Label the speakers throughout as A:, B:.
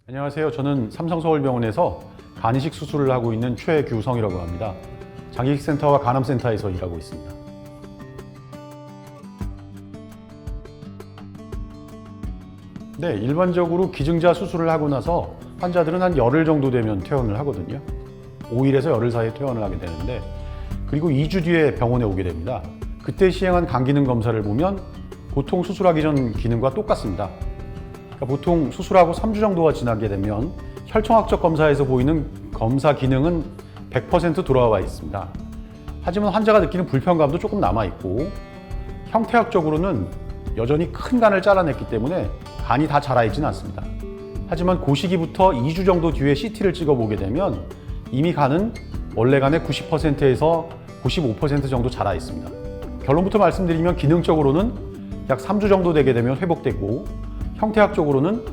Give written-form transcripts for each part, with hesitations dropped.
A: 안녕하세요. 저는 삼성서울병원에서 간이식 수술을 하고 있는 최규성이라고 합니다. 장이식센터와 간암센터에서 일하고 있습니다. 네, 일반적으로 기증자 수술을 하고 나서 환자들은 한 열흘 정도 되면 퇴원을 하거든요. 5일에서 열흘 사이에 퇴원을 하게 되는데, 그리고 2주 뒤에 병원에 오게 됩니다. 그때 시행한 간기능 검사를 보면 보통 수술하기 전 기능과 똑같습니다. 그러니까 보통 수술하고 3주 정도가 지나게 되면 혈청학적 검사에서 보이는 검사 기능은 100% 돌아와 있습니다. 하지만 환자가 느끼는 불편감도 조금 남아있고, 형태학적으로는 여전히 큰 간을 잘라냈기 때문에 간이 다 자라있지는 않습니다. 하지만 그 시기부터 2주 정도 뒤에 CT를 찍어보게 되면 이미 간은 원래 간의 90%에서 95% 정도 자라있습니다. 결론부터 말씀드리면 기능적으로는 약 3주 정도 되게 되면 회복되고, 형태학적으로는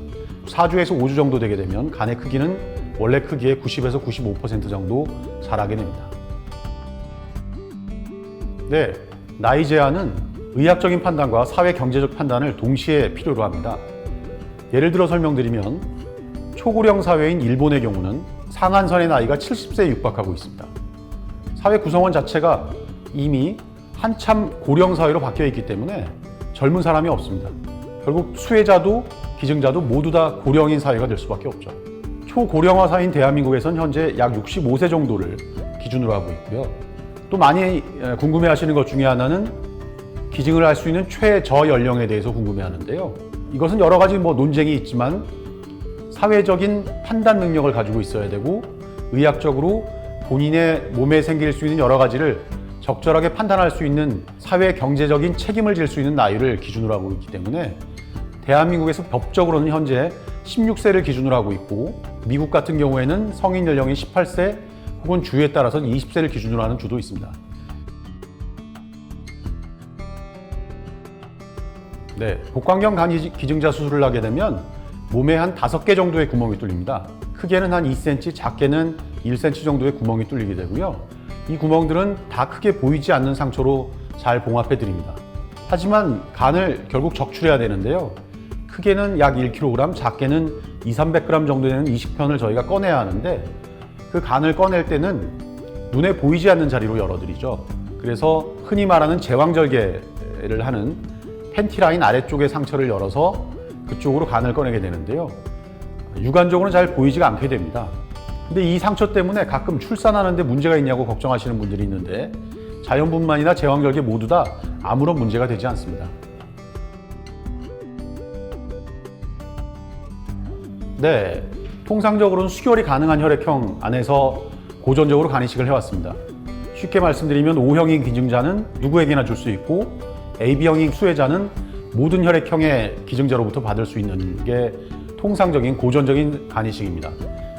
A: 4주에서 5주 정도 되게 되면 간의 크기는 원래 크기의 90에서 95% 정도 자라게 됩니다. 네, 나이 제한은 의학적인 판단과 사회 경제적 판단을 동시에 필요로 합니다. 예를 들어 설명드리면 초고령 사회인 일본의 경우는 상한선의 나이가 70세에 육박하고 있습니다. 사회 구성원 자체가 이미 한참 고령 사회로 바뀌어 있기 때문에 젊은 사람이 없습니다. 결국 수혜자도 기증자도 모두 다 고령인 사회가 될 수밖에 없죠. 초고령화 사회인 대한민국에선 현재 약 65세 정도를 기준으로 하고 있고요. 또 많이 궁금해하시는 것 중에 하나는 기증을 할 수 있는 최저 연령에 대해서 궁금해하는데요. 이것은 여러 가지 논쟁이 있지만 사회적인 판단 능력을 가지고 있어야 되고, 의학적으로 본인의 몸에 생길 수 있는 여러 가지를 적절하게 판단할 수 있는 사회 경제적인 책임을 질 수 있는 나이를 기준으로 하고 있기 때문에 대한민국에서 법적으로는 현재 16세를 기준으로 하고 있고, 미국 같은 경우에는 성인 연령인 18세 혹은 주에 따라서는 20세를 기준으로 하는 주도 있습니다. 네, 복강경 간 기증자 수술을 하게 되면 몸에 한 5개 정도의 구멍이 뚫립니다. 크게는 한 2cm, 작게는 1cm 정도의 구멍이 뚫리게 되고요. 이 구멍들은 다 크게 보이지 않는 상처로 잘 봉합해 드립니다. 하지만 간을 결국 적출해야 되는데요. 크게는 약 1kg, 작게는 200-300g 정도 되는 이식편을 저희가 꺼내야 하는데, 그 간을 꺼낼 때는 눈에 보이지 않는 자리로 열어드리죠. 그래서 흔히 말하는 제왕절개를 하는 팬티라인 아래쪽의 상처를 열어서 그쪽으로 간을 꺼내게 되는데요. 육안적으로는 잘 보이지가 않게 됩니다. 근데 이 상처 때문에 가끔 출산하는데 문제가 있냐고 걱정하시는 분들이 있는데, 자연분만이나 제왕절개 모두 다 아무런 문제가 되지 않습니다. 네, 통상적으로는 수결이 가능한 혈액형 안에서 고전적으로 간이식을 해왔습니다. 쉽게 말씀드리면 O형인 기증자는 누구에게나 줄 수 있고, AB형인 수혜자는 모든 혈액형의 기증자로부터 받을 수 있는 게 통상적인 고전적인 간이식입니다.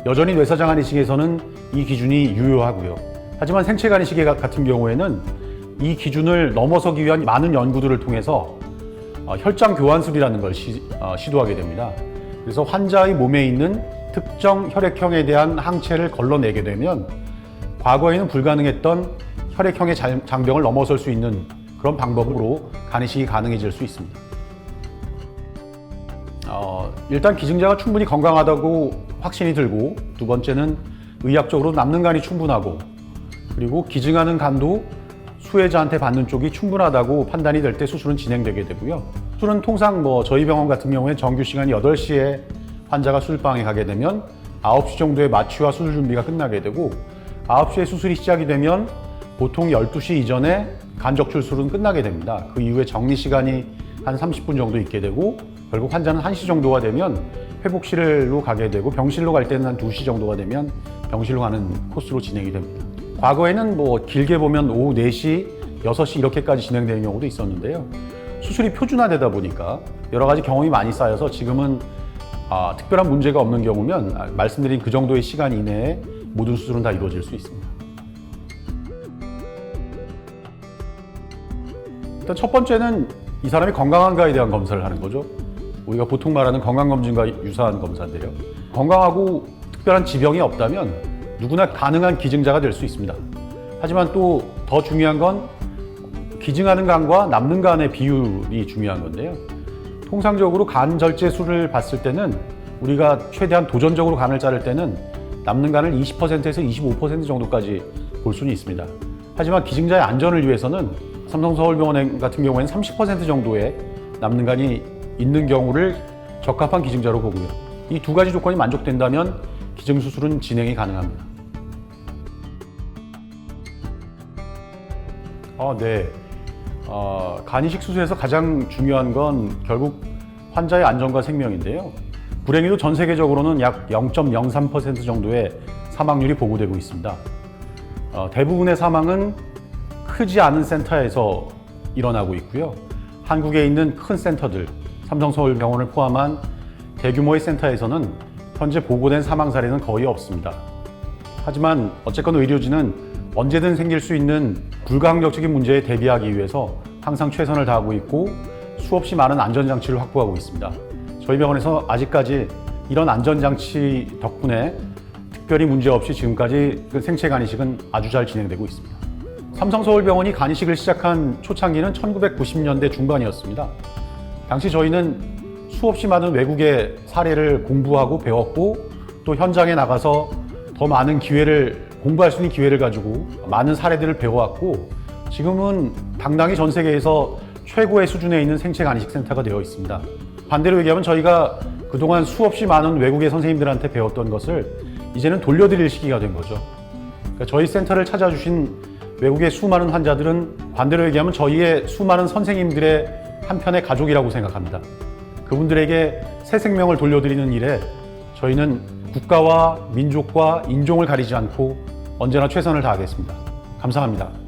A: 여전히 뇌사장 간이식에서는 이 기준이 유효하고요. 하지만 생체 간이식 같은 경우에는 이 기준을 넘어서기 위한 많은 연구들을 통해서 혈장 교환술이라는 걸 시도하게 됩니다. 그래서 환자의 몸에 있는 특정 혈액형에 대한 항체를 걸러내게 되면 과거에는 불가능했던 혈액형의 장병을 넘어설 수 있는 그런 방법으로 간이식이 가능해질 수 있습니다. 일단 기증자가 충분히 건강하다고 확신이 들고, 두 번째는 의학적으로 남는 간이 충분하고, 그리고 기증하는 간도 수혜자한테 받는 쪽이 충분하다고 판단이 될 때 수술은 진행되게 되고요. 수술은 통상 저희 병원 같은 경우에 정규 시간이 8시에 환자가 수술방에 가게 되면 9시 정도에 마취와 수술 준비가 끝나게 되고, 9시에 수술이 시작이 되면 보통 12시 이전에 간 적출술은 끝나게 됩니다. 그 이후에 정리 시간이 한 30분 정도 있게 되고, 결국 환자는 1시 정도가 되면 회복실로 가게 되고, 병실로 갈 때는 한 2시 정도가 되면 병실로 가는 코스로 진행이 됩니다. 과거에는 길게 보면 오후 4시, 6시 이렇게까지 진행되는 경우도 있었는데요. 수술이 표준화되다 보니까 여러 가지 경험이 많이 쌓여서 지금은 특별한 문제가 없는 경우면 말씀드린 그 정도의 시간 이내에 모든 수술은 다 이루어질 수 있습니다. 일단 첫 번째는 이 사람이 건강한가에 대한 검사를 하는 거죠. 우리가 보통 말하는 건강검진과 유사한 검사인데요. 건강하고 특별한 지병이 없다면 누구나 가능한 기증자가 될 수 있습니다. 하지만 또 더 중요한 건 기증하는 간과 남는 간의 비율이 중요한 건데요. 통상적으로 간 절제술을 봤을 때는 우리가 최대한 도전적으로 간을 자를 때는 남는 간을 20%에서 25% 정도까지 볼 수는 있습니다. 하지만 기증자의 안전을 위해서는 삼성서울병원 같은 경우에는 30% 정도의 남는 간이 있는 경우를 적합한 기증자로 보고요. 이 두 가지 조건이 만족된다면 기증 수술은 진행이 가능합니다. 네. 간 이식 수술에서 가장 중요한 건 결국 환자의 안전과 생명인데요. 불행히도 전 세계적으로는 약 0.03% 정도의 사망률이 보고되고 있습니다. 대부분의 사망은 크지 않은 센터에서 일어나고 있고요. 한국에 있는 큰 센터들, 삼성서울병원을 포함한 대규모의 센터에서는 현재 보고된 사망 사례는 거의 없습니다. 하지만 어쨌건 의료진은 언제든 생길 수 있는 불가항력적인 문제에 대비하기 위해서 항상 최선을 다하고 있고 수없이 많은 안전장치를 확보하고 있습니다. 저희 병원에서 아직까지 이런 안전장치 덕분에 특별히 문제없이 지금까지 생체 간이식은 아주 잘 진행되고 있습니다. 삼성서울병원이 간이식을 시작한 초창기는 1990년대 중반이었습니다. 당시 저희는 수없이 많은 외국의 사례를 공부하고 배웠고 또 현장에 나가서 더 많은 기회를 공부할 수 있는 기회를 가지고 많은 사례들을 배워왔고 지금은 당당히 전 세계에서 최고의 수준에 있는 생체 간이식 센터가 되어 있습니다. 반대로 얘기하면 저희가 그동안 수없이 많은 외국의 선생님들한테 배웠던 것을 이제는 돌려드릴 시기가 된 거죠. 그러니까 저희 센터를 찾아주신 외국의 수많은 환자들은 반대로 얘기하면 저희의 수많은 선생님들의 한편의 가족이라고 생각합니다. 그분들에게 새 생명을 돌려드리는 일에 저희는 국가와 민족과 인종을 가리지 않고 언제나 최선을 다하겠습니다. 감사합니다.